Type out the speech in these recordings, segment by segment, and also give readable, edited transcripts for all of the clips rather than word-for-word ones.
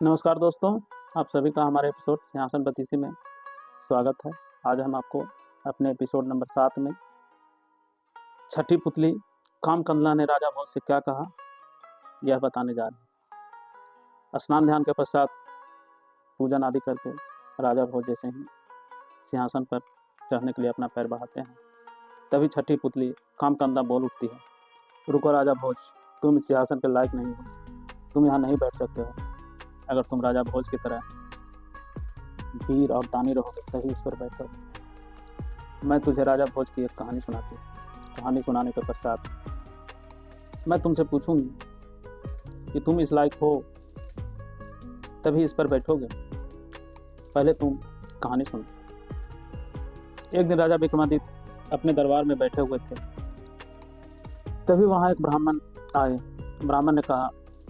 नमस्कार दोस्तों, आप सभी का हमारे एपिसोड सिंहासन बतीसी में स्वागत है। आज हम आपको अपने एपिसोड नंबर 7 में छठी पुतली कामकंदला ने राजा भोज से क्या कहा यह बताने जा रहे हैं। स्नान ध्यान के पश्चात पूजन आदि करके राजा भोज जैसे ही सिंहासन पर चढ़ने के लिए अपना पैर बढ़ाते हैं, तभी छठी पुतली कामकंदा बोल उठती है, रुको राजा भोज, तुम इस सिंहासन के लायक नहीं हो, तुम यहाँ नहीं बैठ सकते हो। अगर तुम राजा भोज की तरह वीर और दानी रहोगे तभी इस पर बैठोगे। मैं तुझे राजा भोज की एक कहानी सुनाती हूँ। कहानी सुनाने के पश्चात मैं तुमसे पूछूंगी कि तुम इस लायक हो तभी इस पर बैठोगे। पहले तुम कहानी सुनो। एक दिन राजा विक्रमादित्य अपने दरबार में बैठे हुए थे, तभी वहाँ एक ब्राह्मण आए। ब्राह्मण ने कहा,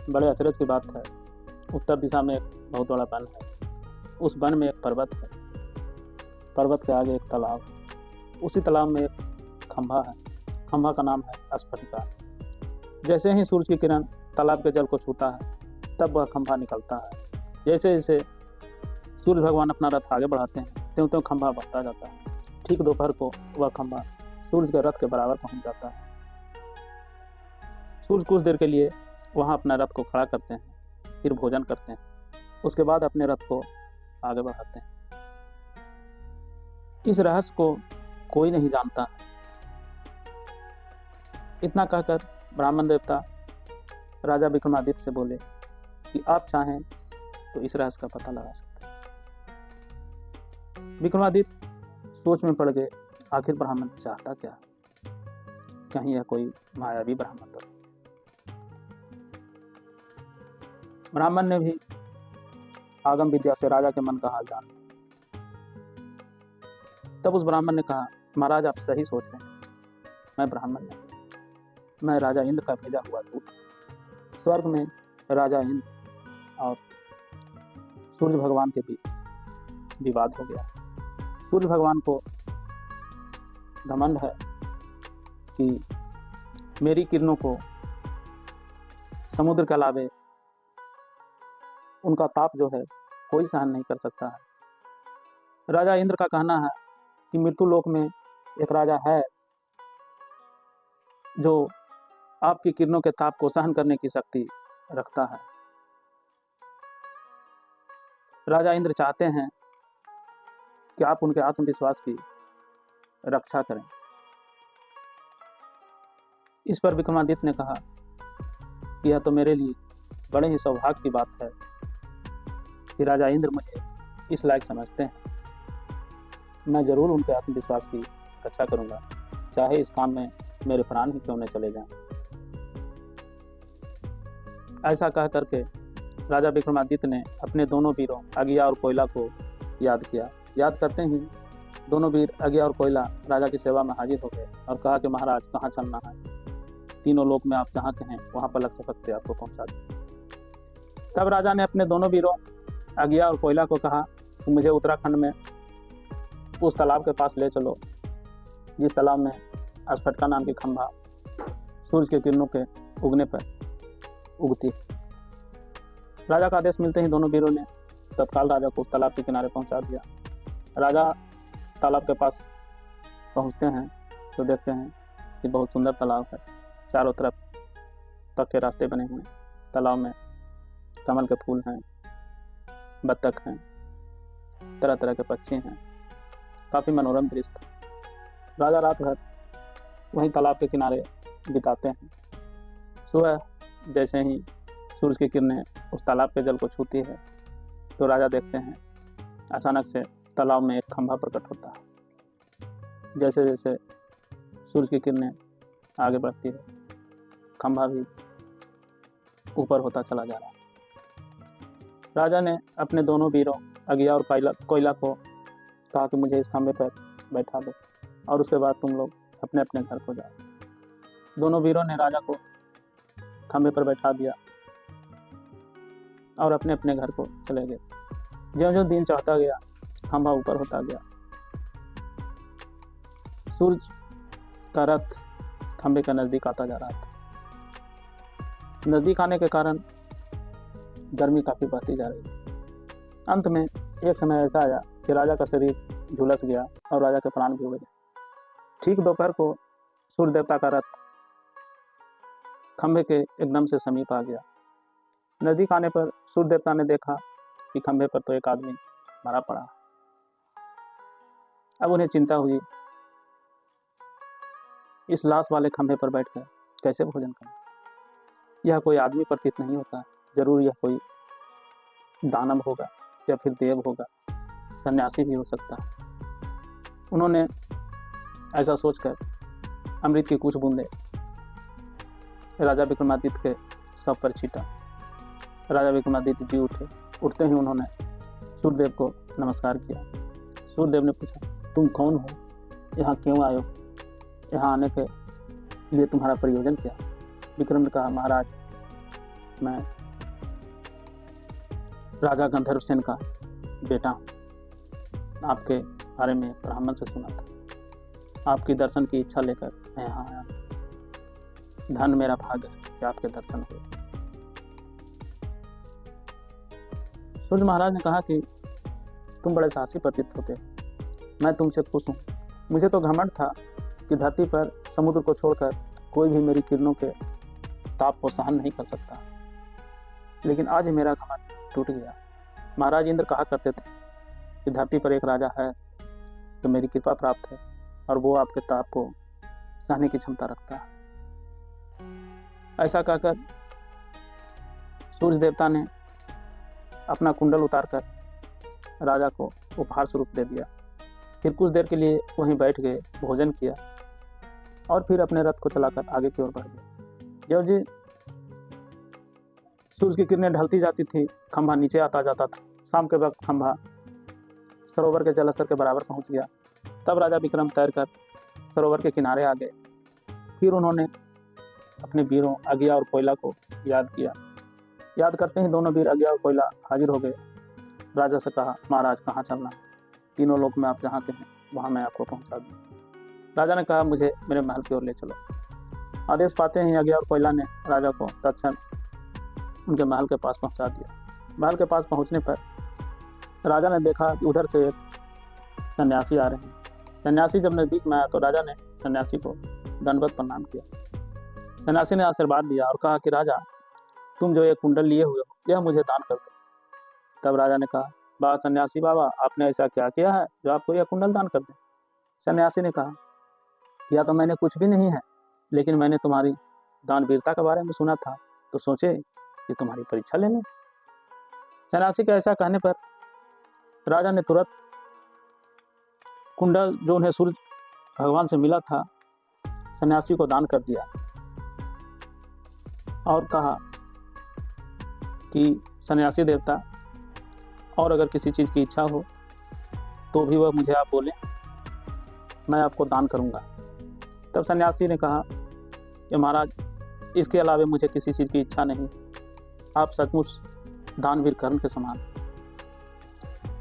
बड़े अचरज की बात है, उत्तर दिशा में एक बहुत बड़ा वन है, उस वन में एक पर्वत है, पर्वत के आगे एक तालाब है, उसी तालाब में एक खंभा है, खंभा का नाम है स्फटिका। जैसे ही सूरज की किरण तालाब के जल को छूता है तब वह खंभा निकलता है। जैसे जैसे सूर्य भगवान अपना रथ आगे बढ़ाते हैं त्यों त्यों खंभा बढ़ता जाता है। ठीक दोपहर को वह खंभा सूर्य के रथ के बराबर पहुंच जाता है। सूर्य कुछ देर के लिए वहां अपना रथ को खड़ा करते हैं, फिर भोजन करते हैं, उसके बाद अपने रथ को आगे बढ़ाते हैं। इस रहस्य को कोई नहीं जानता। इतना कहकर ब्राह्मण देवता राजा विक्रमादित्य से बोले कि आप चाहें तो इस रहस्य का पता लगा सकते हैं। विक्रमादित्य सोच में पड़ गए, आखिर ब्राह्मण चाहता क्या? कहीं यह कोई मायावी ब्राह्मण तो। ब्राह्मण ने भी आगम विद्या से राजा के मन का हाल जाना। तब उस ब्राह्मण ने कहा, महाराज आप सही सोच रहे हैं, मैं ब्राह्मण नहीं, मैं राजा इंद्र का भेजा हुआ दूत। स्वर्ग में राजा इंद्र और सूर्य भगवान के बीच विवाद हो गया। सूर्य भगवान को घमंड है कि मेरी किरणों को समुद्र के अलावे उनका ताप जो है कोई सहन नहीं कर सकता है। राजा इंद्र का कहना है कि मृत्यु लोक में एक राजा है जो आपकी किरणों के ताप को सहन करने की शक्ति रखता है। राजा इंद्र चाहते हैं कि आप उनके आत्मविश्वास की रक्षा करें। इस पर विक्रमादित्य ने कहा कि यह तो मेरे लिए बड़े ही सौभाग्य की बात है कि राजा इंद्र मुझे इस लायक समझते हैं। मैं जरूर उनके आत्मविश्वास की रक्षा करूंगा, चाहे इस काम में मेरे प्राण ही क्यों न चले जाएं। ऐसा कह करके राजा विक्रमादित्य ने अपने दोनों वीरों अगिया और कोयला को याद किया। याद करते ही दोनों वीर अगिया और कोयला राजा की सेवा में हाजिर हो गए और कहा कि महाराज कहाँ चलना है, तीनों लोक में आप जहाँ कहें वहाँ पलक झपकते आपको पहुँचा दें। तब राजा ने अपने दोनों वीरों अगिया और कोयला को कहा कि मुझे उत्तराखंड में उस तालाब के पास ले चलो जिस तालाब में स्फटिका नाम की खंभा सूर्य के किरणों के उगने पर उगती है। राजा का आदेश मिलते ही दोनों वीरों ने तत्काल राजा को उस तालाब के किनारे पहुंचा दिया। राजा तालाब के पास पहुंचते हैं तो देखते हैं कि बहुत सुंदर तालाब है, चारों तरफ तक के रास्ते बने हुए हैं। तालाब में कमल के फूल हैं, बत्तख हैं, तरह तरह के पक्षी हैं, काफ़ी मनोरम दृश्य था। राजा रात भर वहीं तालाब के किनारे बिताते हैं। सुबह जैसे ही सूरज की किरणें उस तालाब के जल को छूती है तो राजा देखते हैं अचानक से तालाब में एक खंभा प्रकट होता है। जैसे जैसे सूरज की किरणें आगे बढ़ती है, खंभा भी ऊपर होता चला जा रहा है। राजा ने अपने दोनों वीरों अगिया और कोयला को कहा कि मुझे इस खंभे पर बैठा दो और उसके बाद तुम लोग अपने अपने घर को जाओ। दोनों वीरों ने राजा को खंभे पर बैठा दिया और अपने अपने घर को चले गए। ज्यों-ज्यों दिन चढ़ता गया खंभा ऊपर होता गया। सूरज का रथ खंभे के नज़दीक आता जा रहा था। नज़दीक आने के कारण गर्मी काफ़ी बढ़ती जा रही थी। अंत में एक समय ऐसा आया कि राजा का शरीर झुलस गया और राजा के प्राण भी उड़ गए। ठीक दोपहर को सूर्य देवता का रथ खंभे के एकदम से समीप आ गया। नजदीक आने पर सूर्य देवता ने देखा कि खंभे पर तो एक आदमी मरा पड़ा। अब उन्हें चिंता हुई, इस लाश वाले खंभे पर बैठकर कैसे भोजन करें। यह कोई आदमी प्रतीत नहीं होता, जरूर यह कोई दानव होगा या फिर देव होगा, सन्यासी भी हो सकता है। उन्होंने ऐसा सोचकर अमृत की कुछ बूंदें राजा विक्रमादित्य के शव पर छीटा। राजा विक्रमादित्य जी उठे। उठते ही उन्होंने सूर्यदेव को नमस्कार किया। सूर्यदेव ने पूछा, तुम कौन हो, यहाँ क्यों आए हो, यहाँ आने के लिए तुम्हारा प्रयोजन क्या। विक्रम ने कहा, महाराज मैं राजा गंधर्व सेन का बेटा हूँ। आपके बारे में ब्राह्मण से सुना था, आपकी दर्शन की इच्छा लेकर मैं यहाँ आया। धन मेरा भाग्य है कि आपके दर्शन हुए। सूर्य महाराज ने कहा कि तुम बड़े साहसी प्रतीत होते, मैं तुमसे खुश हूँ। मुझे तो घमंड था कि धरती पर समुद्र को छोड़कर कोई भी मेरी किरणों के ताप को सहन नहीं कर सकता, लेकिन आज मेरा घमंड टूट गया। महाराज इंद्र कहा करते थे कि धरती पर एक राजा है जो मेरी कृपा प्राप्त है और वो आपके ताप को सहने की क्षमता रखता है। ऐसा कहकर सूर्य देवता ने अपना कुंडल उतारकर राजा को उपहार स्वरूप दे दिया। फिर कुछ देर के लिए वहीं बैठ गए, भोजन किया और फिर अपने रथ को चलाकर आगे की ओर बढ़ गए। जब जी सूर्य की किरणें ढलती जाती थी, खंभा नीचे आता जाता था। शाम के वक्त खंभा सरोवर के जलस्तर के बराबर पहुंच गया। तब राजा विक्रम तैरकर सरोवर के किनारे आ गए। फिर उन्होंने अपने वीरों अगिया और कोयला को याद किया। याद करते ही दोनों वीर अगिया और कोयला हाजिर हो गए। राजा से कहा, महाराज कहाँ चलना, तीनों लोक में आप जहाँ के हैं वहाँ मैं आपको पहुँचा दूँ। राजा ने कहा, मुझे मेरे महल की ओर ले चलो। आदेश पाते ही अगिया और कोयला ने राजा को तत्क्षण उनके महल के पास पहुँचा दिया। महल के पास पहुँचने पर राजा ने देखा कि उधर से एक सन्यासी आ रहे हैं। सन्यासी जब नज़दीक में आया तो राजा ने सन्यासी को दंडवत प्रणाम किया। सन्यासी ने आशीर्वाद दिया और कहा कि राजा, तुम जो ये कुंडल लिए हुए हो यह मुझे दान कर दो। तब राजा ने कहा, वाह सन्यासी बाबा, आपने ऐसा क्या किया है जो आपको यह कुंडल दान कर दें। सन्यासी ने कहा, या तो मैंने कुछ भी नहीं है, लेकिन मैंने तुम्हारी दानवीरता के बारे में सुना था तो सोचे कि तुम्हारी परीक्षा ले लें। सन्यासी के ऐसा कहने पर राजा ने तुरंत कुंडल जो उन्हें सूर्य भगवान से मिला था सन्यासी को दान कर दिया और कहा कि सन्यासी देवता, और अगर किसी चीज़ की इच्छा हो तो भी वह मुझे आप बोलें, मैं आपको दान करूंगा। तब सन्यासी ने कहा कि महाराज, इसके अलावा मुझे किसी चीज़ की इच्छा नहीं, आप सचमुच दानवीर कर्ण के समान।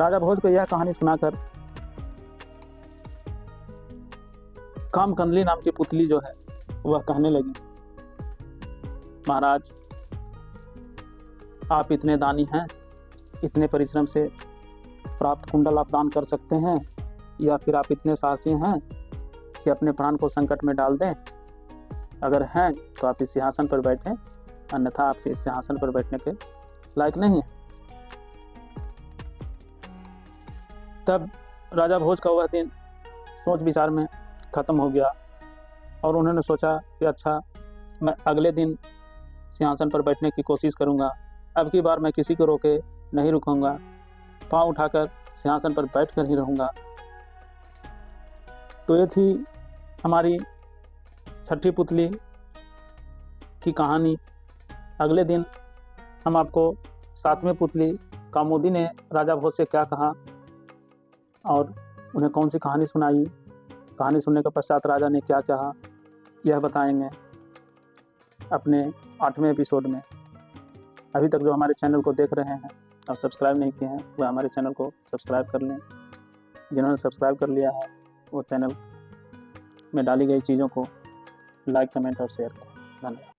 राजा भोज को यह कहानी सुनाकर कामकंडली नाम की पुतली जो है वह कहने लगी, महाराज आप इतने दानी हैं, इतने परिश्रम से प्राप्त कुंडल आप दान कर सकते हैं, या फिर आप इतने साहसी हैं कि अपने प्राण को संकट में डाल दें। अगर हैं तो आप इस सिंहासन पर बैठें, अन्यथा आपके इस सिंहासन पर बैठने के लायक नहीं है। तब राजा भोज का वह दिन सोच विचार में ख़त्म हो गया और उन्होंने सोचा कि अच्छा, मैं अगले दिन सिंहासन पर बैठने की कोशिश करूंगा। अब की बार मैं किसी को रोके नहीं रुकूंगा, पाँव उठाकर सिंहासन पर बैठ कर ही रहूँगा। तो ये थी हमारी छठी पुतली की कहानी। अगले दिन हम आपको सातवें पुतली कामोदी ने राजा भोज से क्या कहा और उन्हें कौन सी कहानी सुनाई, कहानी सुनने के पश्चात राजा ने क्या कहा, यह बताएंगे अपने 8वें एपिसोड में। अभी तक जो हमारे चैनल को देख रहे हैं और सब्सक्राइब नहीं किए हैं वह हमारे चैनल को सब्सक्राइब कर लें। जिन्होंने सब्सक्राइब कर लिया है वो चैनल में डाली गई चीज़ों को लाइक, कमेंट और शेयर करें। धन्यवाद।